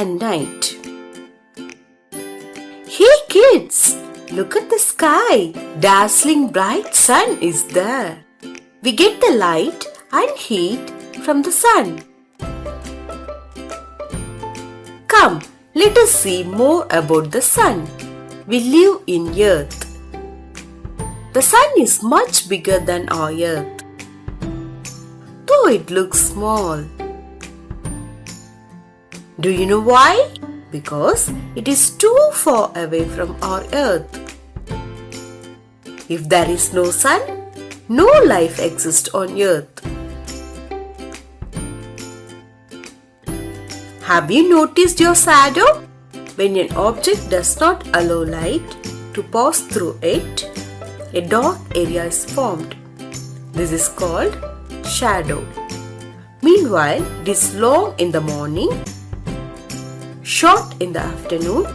and night. Hey kids, look at the sky. Dazzling bright sun is there. We get the light and heat from the sun. Come, let us see more about the sun. We live in Earth. The sun is much bigger than our Earth, though it looks small. Do you know why? Because it is too far away from our Earth. If there is no sun, no life exists on Earth. Have you noticed your shadow? When an object does not allow light to pass through it, a dark area is formed. This is called shadow. Meanwhile, it is long in the morning, short in the afternoon,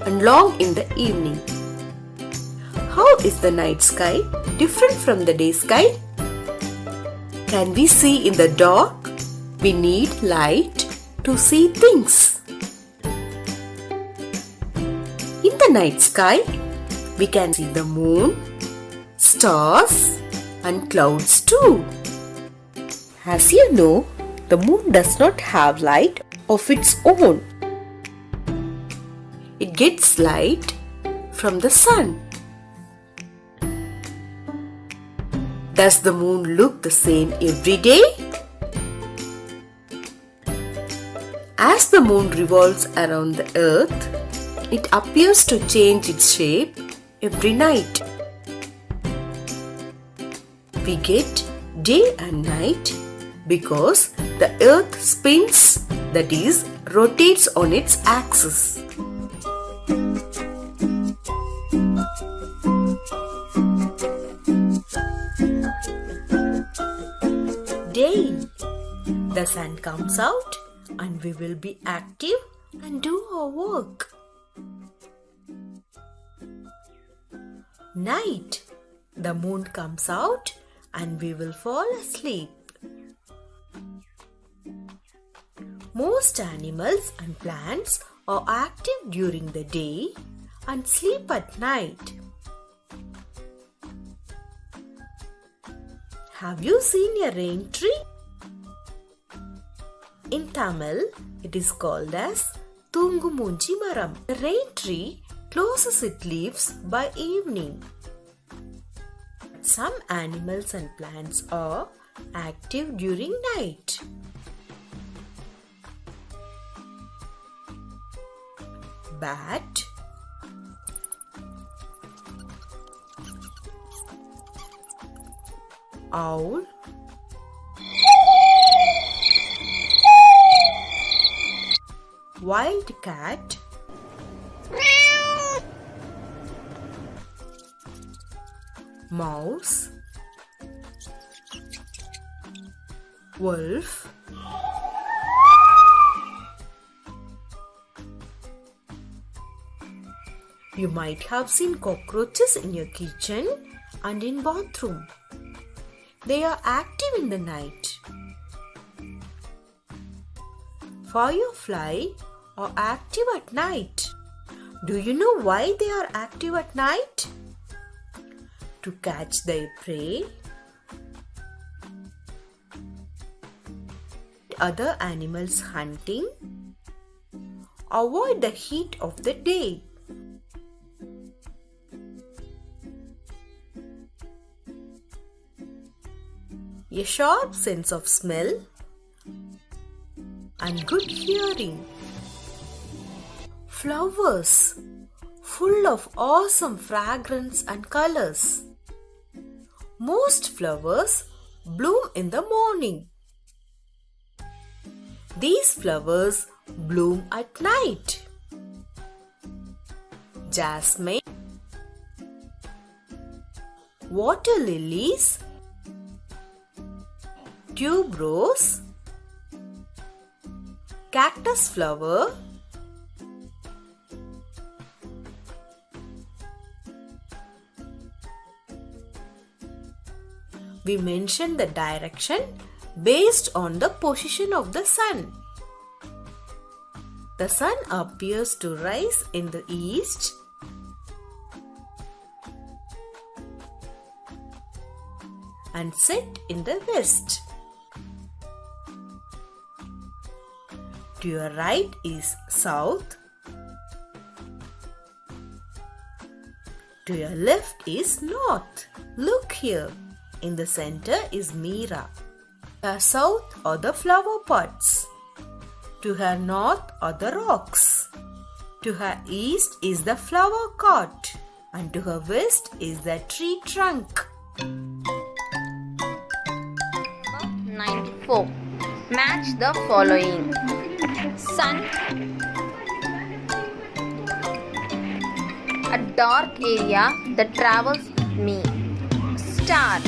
and long in the evening. How is the night sky different from the day sky? Can we see in the dark? We need light to see things. In the night sky, we can see the moon, stars, and clouds too. As you know, the moon does not have light of its own. It gets light from the sun. Does the moon look the same every day? As the moon revolves around the earth, it appears to change its shape every night. We get day and night because the earth spins, that is, rotates on its axis. Day. The sun comes out and we will be active and do our work. Night. The moon comes out and we will fall asleep. Most animals and plants are active during the day and sleep at night. Have you seen a rain tree? In Tamil, it is called as Tungumunchi Maram. The rain tree closes its leaves by evening. Some animals and plants are active during night. Bat, owl, wildcat, mouse, wolf, you might have seen cockroaches in your kitchen and in bathroom. They are active in the night. Firefly are active at night. Do you know why they are active at night? To catch their prey, other animals hunting, avoid the heat of the day. A sharp sense of smell and good hearing. Flowers full of awesome fragrance and colors. Most flowers bloom in the morning. These flowers bloom at night. Jasmine, water lilies, tuberose, cactus flower, we mentioned the direction based on the position of the sun. The sun appears to rise in the east and set in the west. To your right is south. To your left is north. Look here. In the center is Meera. To her south are the flower pots. To her north are the rocks. To her east is the flower cart. And to her west is the tree trunk. 94. Match the following. Sun, a dark area that travels with me. Star,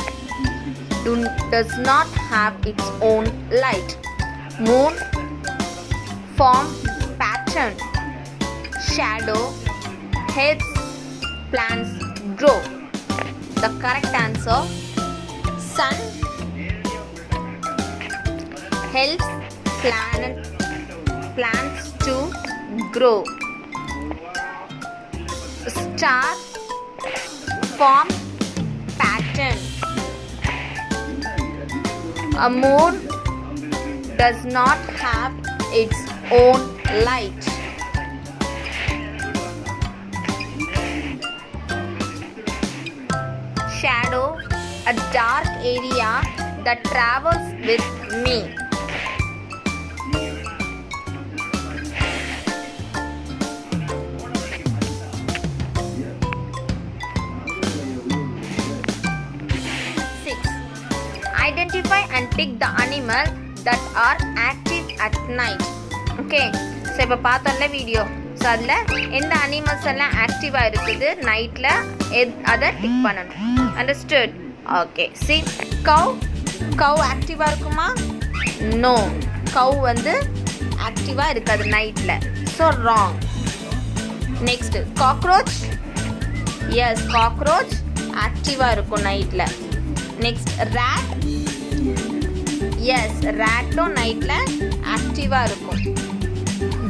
does not have its own light. Moon, form, pattern. Shadow, helps plants grow. The correct answer, sun helps plants to grow. Star, form, pattern. A moon does not have its own light. Shadow, a dark area that travels with me. Identify and tick the animal that are active at night. Okay, so இப்போ பார்த்தோம்ல video. So அதில் எந்த animals எல்லாம் ஆக்டிவாக இருக்குது நைட்டில் அதை tick பண்ணணும். அண்டர்ஸ்டுட்? ஓகே. சி கவ் ஆக்டிவாக இருக்குமா? நோ, கவ் வந்து ஆக்டிவாக இருக்காது நைட்டில். So wrong. Next cockroach. Yes, cockroach ஆக்டிவாக இருக்கும் நைட்டில். Next rate. எஸ், ரேட்டும் நைட்டில் ஆக்டிவாக இருக்கும்.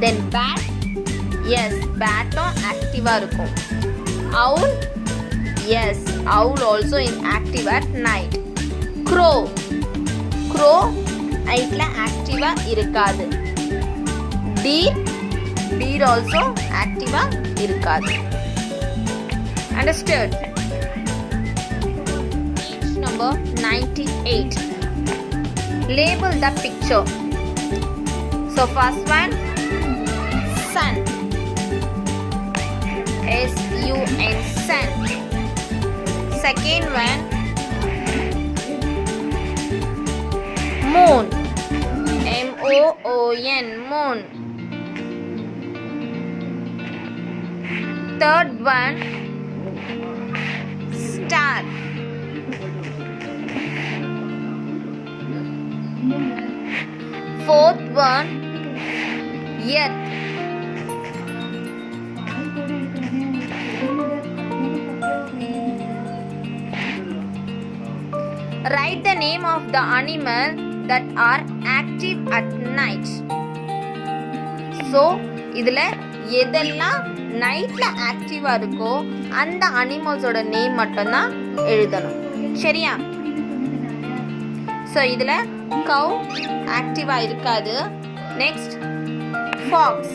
தென் பேட். எஸ், பேட்டும் ஆக்டிவாக இருக்கும். Owl. Yes, owl also in active at night. Crow நைட்டில் ஆக்டிவாக இருக்காது. டீர் ஆல்சோ ஆக்டிவாக இருக்காது. Understood? Number 98. Label the picture. So first one, sun. S-U-N, sun. Second one, moon. M-O-O-N, moon. Third one, star. Fourth one, earth. Write the name of the animal that are active at night. So, இதில் எதெல்லாம் நைட்டில் ஆக்டிவாக இருக்கோ அந்த அனிமல்ஸோட name மட்டும்தான் எழுதணும். சரியா? So இதில் கவ் ஆக்டிவாக இருக்காது. Next Fox.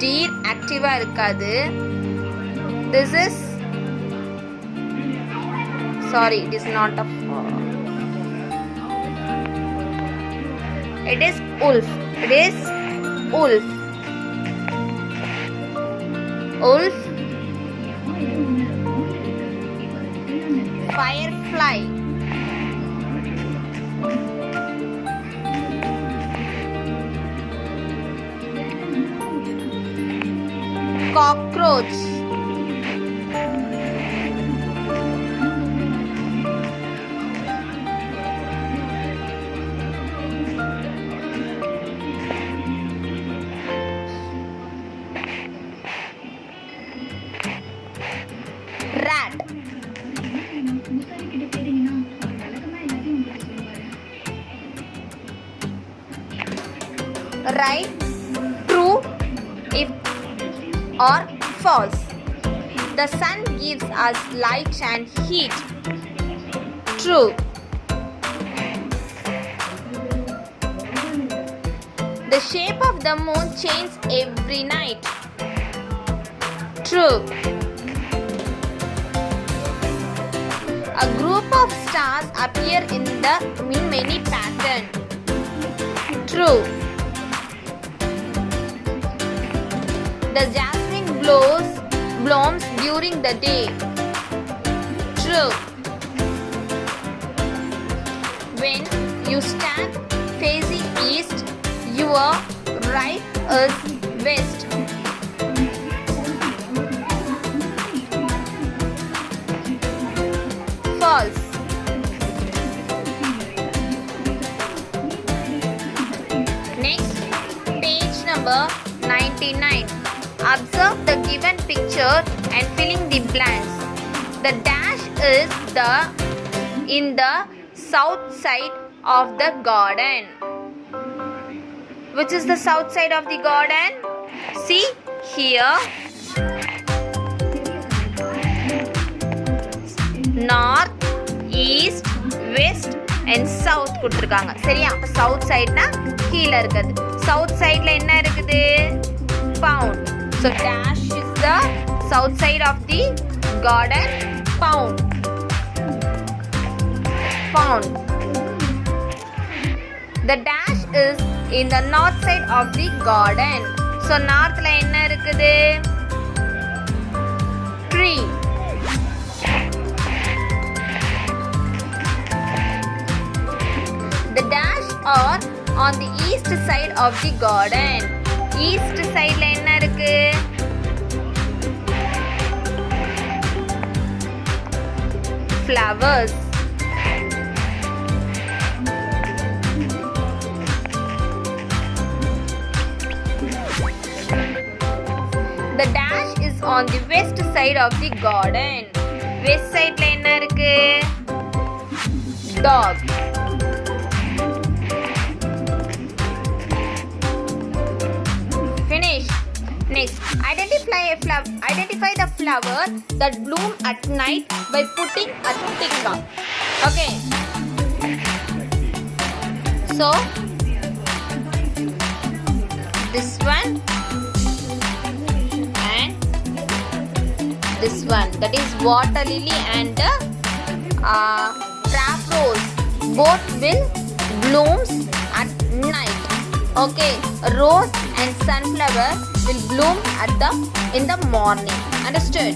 டீர் ஆக்டிவாக இருக்காது. This is sorry, it is not a it is wolf. It is wolf. Wolf. Firefly. Cockroach. Right, true, if or false. The sun gives us light and heat. True. The shape of the moon changes every night. True. A group of stars appear in many patterns. True. The jasmine blooms during the day. True. When you stand facing east, your right is west. False. Next, page number 99. Observe the given picture and filling the blanks. The dash is in the south side of the garden. Which is the south side of the garden? See here. North, east, west and south கொடுத்திருக்காங்க. சரியா? அப்ப south sideனா கீழ இருக்குது. south sideல என்ன இருக்குது? Pound. So dash is the south side of the garden. Pound. The dash is in the north side of the garden. So northல என்ன இருக்குது? Tree. The dash are on the east side of the garden. East sideல என்ன இருக்கு? Flowers. The dash is on the west side of the garden. West sideல என்ன இருக்கு? Dog. Finish. Next, identify the flower that bloom at night by putting a tick mark. Okay. So this one and this one, that is water lily and trap rose. Both will blooms at night. Okay, rose and sunflower will bloom in the morning. Understood?